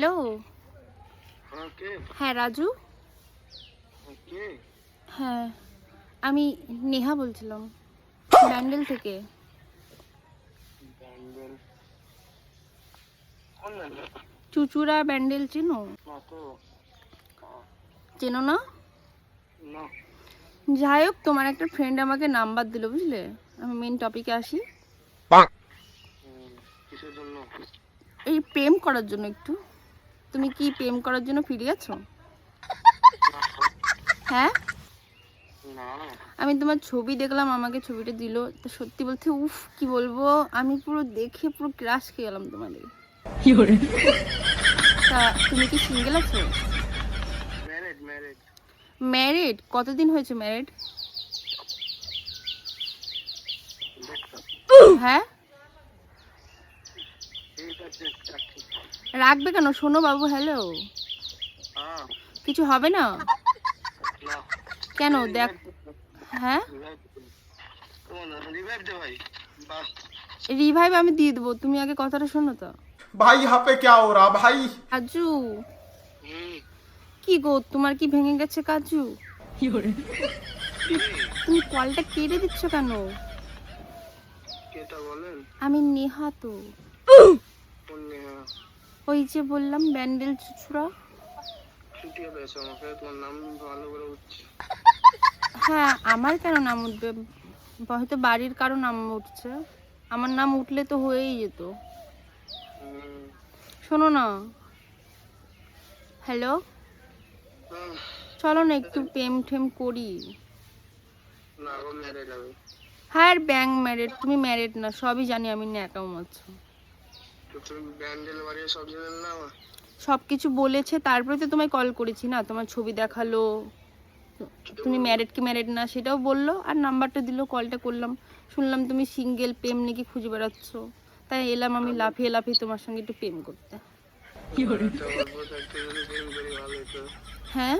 Hello. হ্যাঁ রাজু। হ্যাঁ আমি নেহা বলছিলাম ব্যান্ডেল থেকে। চুচুড়া ব্যান্ডেল চেনো? চেনো না? যাই হোক, তোমার একটা ফ্রেন্ড আমাকে নাম্বার দিল, বুঝলে। আমি মেন টপিকে আসি। এই প্রেম করার জন্য একটু। তুমি কি প্রেম করার জন্য ফিরে আছো? হ্যাঁ, আমি তোমার ছবি দেখলাম, আমাকে ছবিটা দিল, তো সত্যি বলতে উফ কি বলবো, আমি পুরো দেখে পুরো ক্রাশ খেয়ে গেলাম তোমাদের। তা তুমি কি সিঙ্গেল আছো? ম্যারিড? কতদিন হয়েছে ম্যারিড? হ্যাঁ, রাখবে কেন? শোনো বাবু, হ্যালো, কিছু হবে না কেন? দেখ, হ্যাঁ রিভাইভ আমি দিয়ে দেবো, তুমি আগে কথাটা শোনো তো। भाई यहाँ पे क्या हो रहा भाई? কাজু, কি গো, তোমার কি ভেঙে গেছে কাজু? তুমি কলটা কেটে দিচ্ছ কেন? আমি নেহা তো। ওই যে বললাম ব্যান্ডেল চুচুড়া। হ্যাঁ, আমার কেন নাম উঠবে? হয়তো বাড়ির কারো নাম উঠছে, আমার নাম উঠলে তো হয়েই যেত। শোনো না, হ্যালো, চলো না একটু প্রেম ঠেম করি। হ্যাঁ ব্যাং ম্যারিড, তুমি ম্যারিড না, সবই জানি আমি, ন্যাকাম আছো। সবকিছু বলেছে, তারপরে তো তোমায় কল করেছি না, তোমার ছবি দেখালো, তুমি ম্যারিড কি ম্যারিড না সেটাও বললো, আর নাম্বারটা দিলো, কলটা করলাম, শুনলাম তুমি সিঙ্গেল, প্রেম নাকি খুঁজে বেড়াচ্ছ, তাই এলাম আমি লাফিয়ে লাফিয়ে তোমার সঙ্গে একটু প্রেম করতে। হ্যাঁ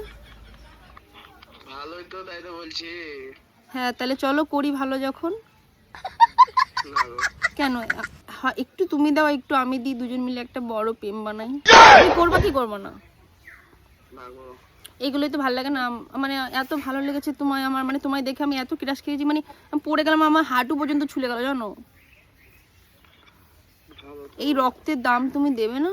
ভালোই তো, তাই তো বলছি। হ্যাঁ তাহলে চলো করি, ভালো যখন। কেন? একটু তুমি দাও, একটু আমি দিই, দুজন মিলে একটা বড় প্রেম বানাই। তুমি করবা কি করবো না? এগুলোই তো ভালো লাগে না, মানে এত ভালো লেগেছে তোমায় আমার, মানে তোমায় দেখে আমি এত ক্রাশ খেয়েছি, মানে আমি পড়ে গেলাম, আমার হাঁটু পর্যন্ত ছুলে গেল, জানো। এই রক্তের দাম তুমি দেবে না?